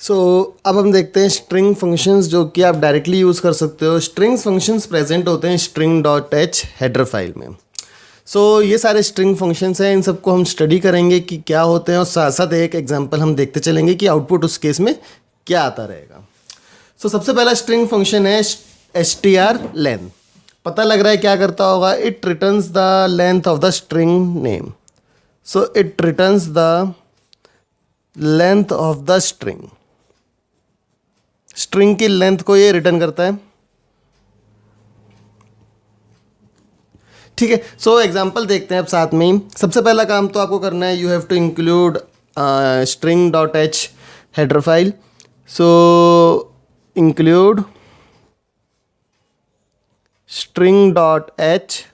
सो अब हम देखते हैं स्ट्रिंग फंक्शंस जो कि आप डायरेक्टली यूज़ कर सकते हो। स्ट्रिंग्स फंक्शंस प्रेजेंट होते हैं string dot h header file में। ये सारे स्ट्रिंग फंक्शंस हैं, इन सबको हम स्टडी करेंगे कि क्या होते हैं और साथ साथ एक एग्जांपल हम देखते चलेंगे कि आउटपुट उस केस में क्या आता रहेगा। सबसे पहला स्ट्रिंग फंक्शन है str लेंथ। पता लग रहा है क्या करता होगा, it returns the length of the string name. It returns the length of the string की लेंथ को ये रिटर्न करता है। ठीक है, एग्जांपल देखते हैं अब साथ में ही। सबसे पहला काम तो आपको करना है, you have to include string dot h header file. Include string dot h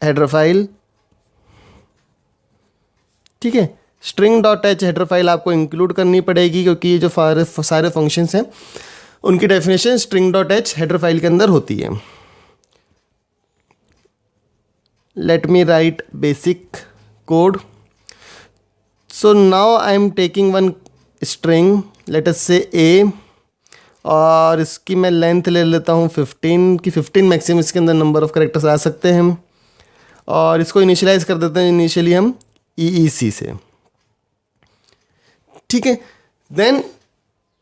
header file. ठीक है, string dot h header file आपको इंक्लूड करनी पड़ेगी क्योंकि ये जो सारे फंक्शंस हैं उनकी definition string dot h header file के अंदर होती है। Let me write basic code. Now I am taking one string, let us say a, और इसकी मैं लेंथ ले लेता हूँ 15 की। 15 मैक्सिमम इसके अंदर नंबर ऑफ करेक्टर्स आ सकते हैं। और इसको इनिशियलाइज कर देते हैं इनिशियली हम EEC से। ठीक है, देन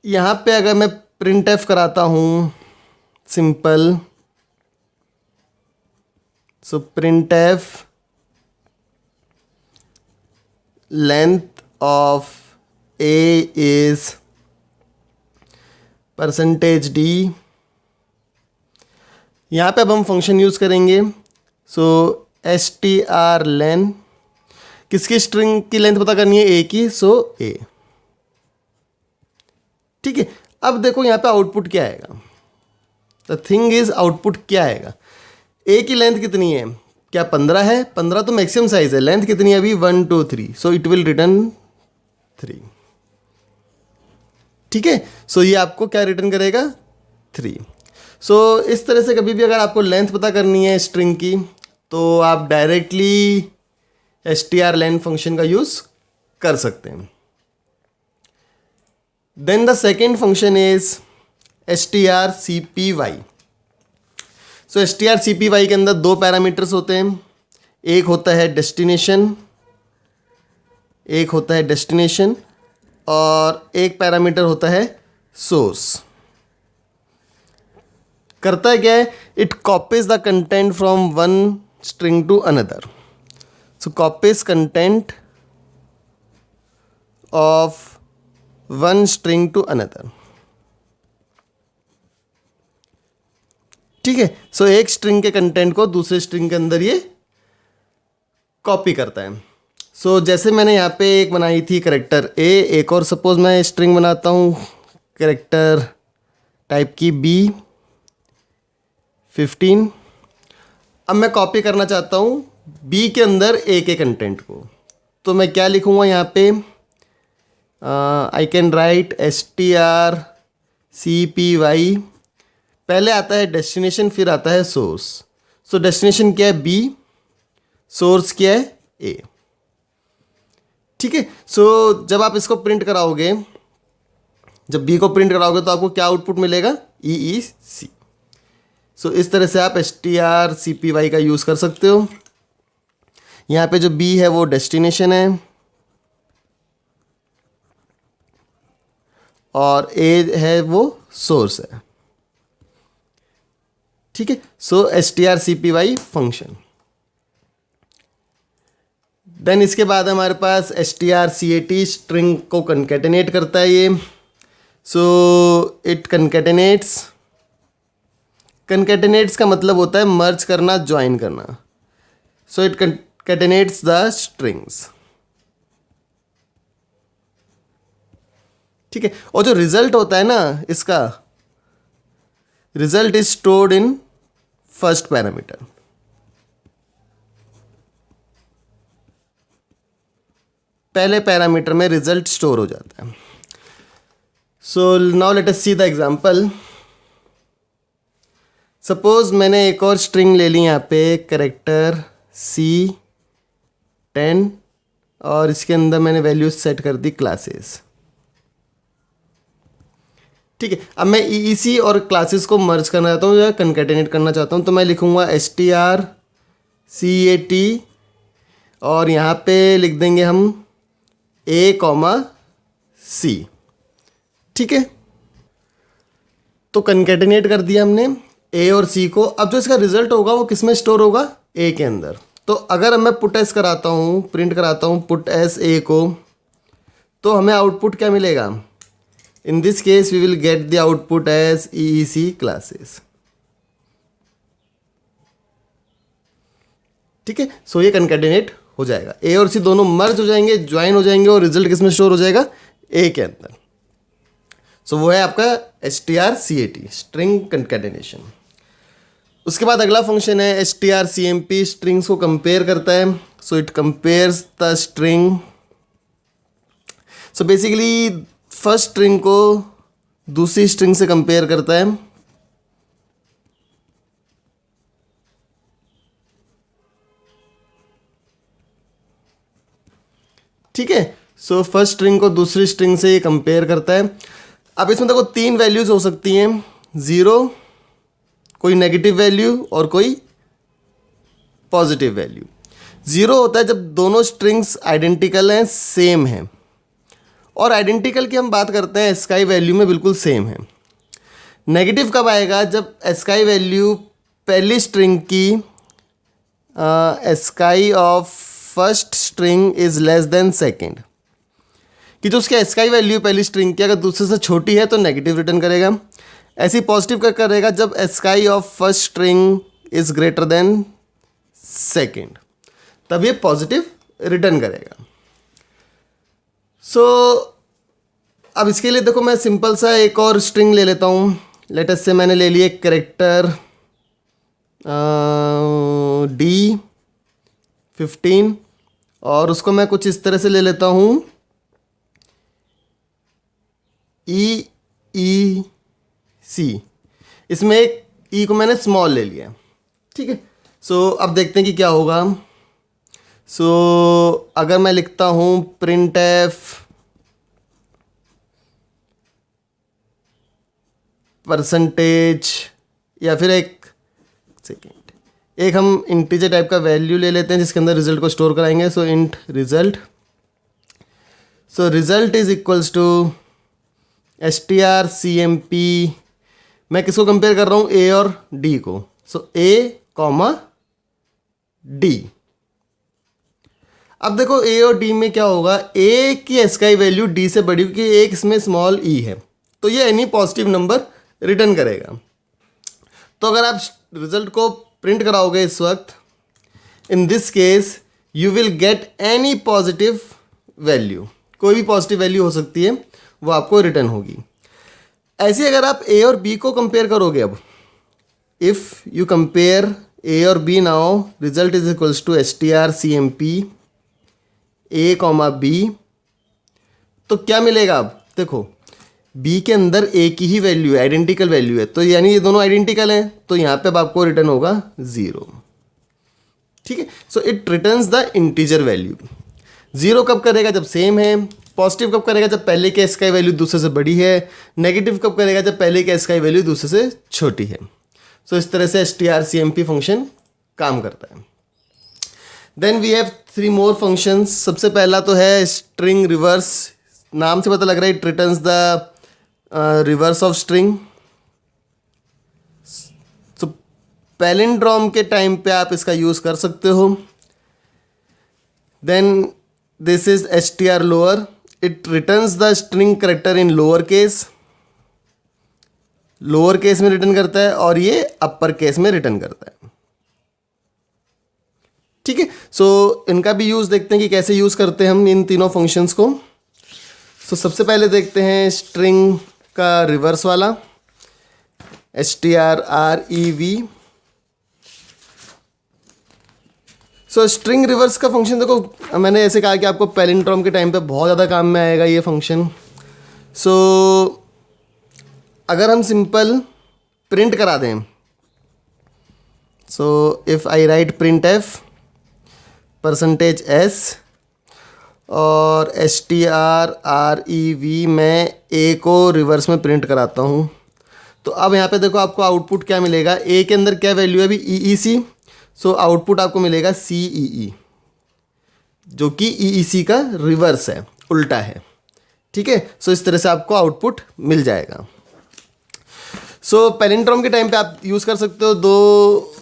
यहाँ पे अगर मैं प्रिंट एफ कराता हूँ simple, print F length of A is %d। यहाँ पे अब हम फंक्शन यूज़ करेंगे। str len, किसकी स्ट्रिंग की लेंथ पता करनी है, ए की। ए। ठीक है, अब देखो यहाँ पे आउटपुट क्या आएगा। द थिंग इज आउटपुट क्या आएगा। ए की लेंथ कितनी है, क्या 15 है? 15 तो मैक्सिमम साइज है। लेंथ कितनी है अभी, 1 2 3, इट विल रिटर्न 3। ठीक है, ये आपको क्या रिटर्न करेगा, 3। इस तरह से कभी भी अगर आपको लेंथ पता करनी है स्ट्रिंग की तो आप डायरेक्टली str len फंक्शन का यूज़ कर सकते हैं। Then the second function is strcpy। strcpy के अंदर 2 पैरामीटर्स होते हैं। एक होता है डेस्टिनेशन, और एक पैरामीटर होता है सोर्स। करता है क्या है, it copies the content from one string to another. Copies content of one string to another. ठीक है, एक स्ट्रिंग के कंटेंट को दूसरे स्ट्रिंग के अंदर ये कॉपी करता है। जैसे मैंने यहाँ पे एक बनाई थी करेक्टर ए, एक और सपोज मैं स्ट्रिंग बनाता हूँ करेक्टर टाइप की B15। अब मैं कॉपी करना चाहता हूँ बी के अंदर ए के कंटेंट को, तो मैं क्या लिखूँगा यहाँ पे, आई कैन राइट strcpy। पहले आता है डेस्टिनेशन, फिर आता है सोर्स। डेस्टिनेशन क्या है, बी, सोर्स क्या है, ए। ठीक है, जब आप इसको प्रिंट कराओगे, जब बी को प्रिंट कराओगे तो आपको क्या आउटपुट मिलेगा, EEC। इस तरह से आप strcpy का यूज़ कर सकते हो। यहाँ पे जो बी है वो डेस्टिनेशन है और ए है वो सोर्स है। ठीक है, strcpy फंक्शन। देन इसके बाद हमारे पास strcat स्ट्रिंग को कंकेटेनेट करता है ये। इट कंकेटेनेट्स का मतलब होता है मर्ज करना, ज्वाइन करना। It concatenates the strings. ठीक है, और जो रिजल्ट होता है ना, इसका result is stored in first parameter. पहले पैरामीटर में रिजल्ट स्टोर हो जाता है। Now let us see the example. Suppose मैंने एक और स्ट्रिंग ले ली यहाँ पे करेक्टर C10 और इसके अंदर मैंने वैल्यूज सेट कर दी क्लासेस। ठीक है, अब मैं EEC और क्लासेस को मर्ज करना चाहता हूँ या कंकैटिनेट करना चाहता हूँ, तो मैं लिखूँगा strcat और यहाँ पे लिख देंगे हम A, C। ठीक है, तो कंकैटिनेट कर दिया हमने A और C को। अब जो इसका रिजल्ट होगा वो किस में स्टोर होगा? A के अंदर। तो अगर अब मैं पुट एस कराता हूँ, प्रिंट कराता हूँ पुट एस A को, तो हमें आउटपुट क्या मिलेगा? In this case we will get the output as EEC classes. ठीक है, सो ये कंकैटिनेट हो जाएगा, A और C दोनों मर्ज हो जाएंगे, ज्वाइन हो जाएंगे और रिजल्ट किस में स्टोर हो जाएगा? A के अंदर। सो वो है आपका strcat, स्ट्रिंग कंकैटिनेशन। उसके बाद अगला फंक्शन है strcmp, स्ट्रिंग्स को कंपेयर करता है। So it compares the string. So basically first string को दूसरी स्ट्रिंग से कंपेयर करता है। ठीक है, सो फर्स्ट स्ट्रिंग को दूसरी स्ट्रिंग से ये कंपेयर करता है। अब इसमें देखो तीन वैल्यूज हो सकती हैं, 0, कोई नेगेटिव वैल्यू और कोई पॉजिटिव वैल्यू। 0 होता है जब दोनों स्ट्रिंग्स आइडेंटिकल हैं, सेम हैं, और आइडेंटिकल की हम बात करते हैं एस्काई वैल्यू में बिल्कुल सेम है। नेगेटिव कब आएगा? जब एस्काई वैल्यू पहली स्ट्रिंग की ASCII of first string is less than second, कि जो उसकी एस्काई वैल्यू पहली स्ट्रिंग की अगर दूसरे से छोटी है तो नेगेटिव रिटर्न करेगा। ऐसी पॉजिटिव क्या करेगा? जब ASCII of first string is greater than second, तब ये पॉजिटिव रिटर्न करेगा। सो अब इसके लिए देखो मैं सिंपल सा एक और स्ट्रिंग ले लेता हूँ। लेट अस से मैंने ले लिया कैरेक्टर D15 और उसको मैं कुछ इस तरह से ले लेता हूँ EEC। इसमें एक E को मैंने स्मॉल ले लिया। ठीक है, सो अब देखते हैं कि क्या होगा। सो अगर मैं लिखता हूँ printf परसेंटेज, या फिर एक हम इंटीजर टाइप का वैल्यू ले लेते हैं जिसके अंदर रिजल्ट को स्टोर कराएंगे। So int result, so result is equals to strcmp। मैं किसको कंपेयर कर रहा हूँ? A और D को। सो A, D। अब देखो A और D में क्या होगा? A की एस्काई वैल्यू D से बड़ी क्योंकि एक इसमें स्मॉल e है, तो ये एनी पॉजिटिव नंबर रिटर्न करेगा। तो अगर आप रिजल्ट को प्रिंट कराओगे इस वक्त, इन this case you will get any positive value, कोई भी पॉजिटिव वैल्यू हो सकती है, वो आपको रिटर्न होगी। ऐसे अगर आप A और B को कंपेयर करोगे, अब इफ़ यू कंपेयर A और B now, result is equals to strcmp A, B, तो क्या मिलेगा? अब देखो B के अंदर A की ही वैल्यू है, आइडेंटिकल वैल्यू है, तो यानी ये दोनों आइडेंटिकल हैं, तो यहाँ पे अब आपको रिटर्न होगा 0। ठीक है, so it returns the integer value. 0 कब करेगा? जब सेम है। पॉजिटिव कब करेगा? जब पहले की एस्काई वैल्यू दूसरे से बड़ी है। नेगेटिव कब करेगा? जब पहले की एस्काई वैल्यू दूसरे से छोटी है। सो इस तरह से strcmp फंक्शन काम करता है। Then we have 3 more functions. सबसे पहला तो है स्ट्रिंग रिवर्स। नाम से पता लग रहा है it returns the reverse of string. So palindrome के टाइम पे आप इसका यूज़ कर सकते हो। Then this is str lower, it returns the string character in lower case. Lower case में रिटर्न करता है और ये अपर केस में रिटर्न करता है। ठीक है, सो इनका भी यूज़ देखते हैं कि कैसे यूज़ करते हैं हम इन तीनों फंक्शंस को। सो सबसे पहले देखते हैं स्ट्रिंग का रिवर्स वाला, strrev। सो स्ट्रिंग रिवर्स का फंक्शन देखो, मैंने ऐसे कहा कि आपको पैलिंड्रोम के टाइम पे बहुत ज़्यादा काम में आएगा ये फंक्शन। सो अगर हम सिंपल प्रिंट करा दें, so if I right printf %s और STR मैं ए को रिवर्स में प्रिंट कराता हूँ। तो अब यहाँ पे देखो आपको आउटपुट क्या मिलेगा, ए के अंदर क्या वैल्यू है अभी EEC, सो आउटपुट आपको मिलेगा CEE, जो कि EEC का रिवर्स है, उल्टा है। ठीक है, सो इस तरह से आपको आउटपुट मिल जाएगा। सो पैलिंड्रोम के टाइम पे आप यूज़ कर सकते हो, दो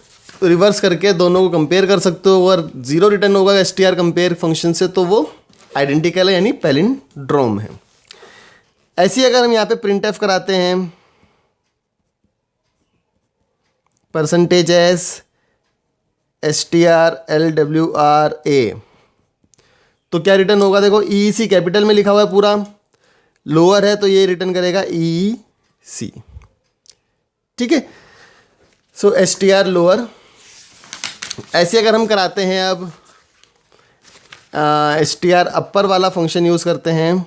रिवर्स करके दोनों को कंपेयर कर सकते हो। अगर 0 रिटर्न होगा STR कंपेयर फंक्शन से तो वो आइडेंटिकल है, यानी पैलिंड्रोम है। ऐसे ही अगर हम यहाँ पे प्रिंटएफ कराते हैं %s STR LWRA, तो क्या रिटर्न होगा, देखो EEC कैपिटल में लिखा हुआ है पूरा, लोअर है तो ये रिटर्न करेगा EEC। ठीक है, सो STR लोअर। ऐसे अगर हम कराते हैं अब STR अपर वाला फंक्शन यूज़ करते हैं,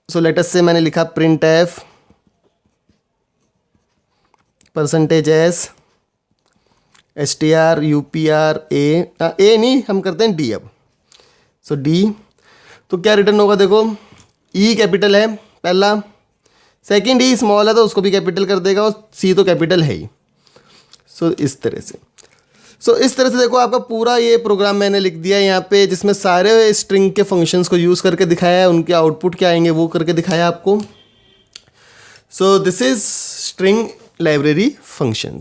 सो लेटस से मैंने लिखा printf %s STR UPRA, ए नहीं, हम करते हैं D अब, सो D। तो क्या रिटर्न होगा, देखो E कैपिटल है पहला, सेकंड E स्मॉल है तो उसको भी कैपिटल कर देगा, और C तो कैपिटल है ही। सो इस तरह से देखो आपका पूरा ये प्रोग्राम मैंने लिख दिया है यहाँ पे, जिसमें सारे स्ट्रिंग के फंक्शंस को यूज़ करके दिखाया है, उनके आउटपुट क्या आएंगे वो करके दिखाया आपको। So this is string library function.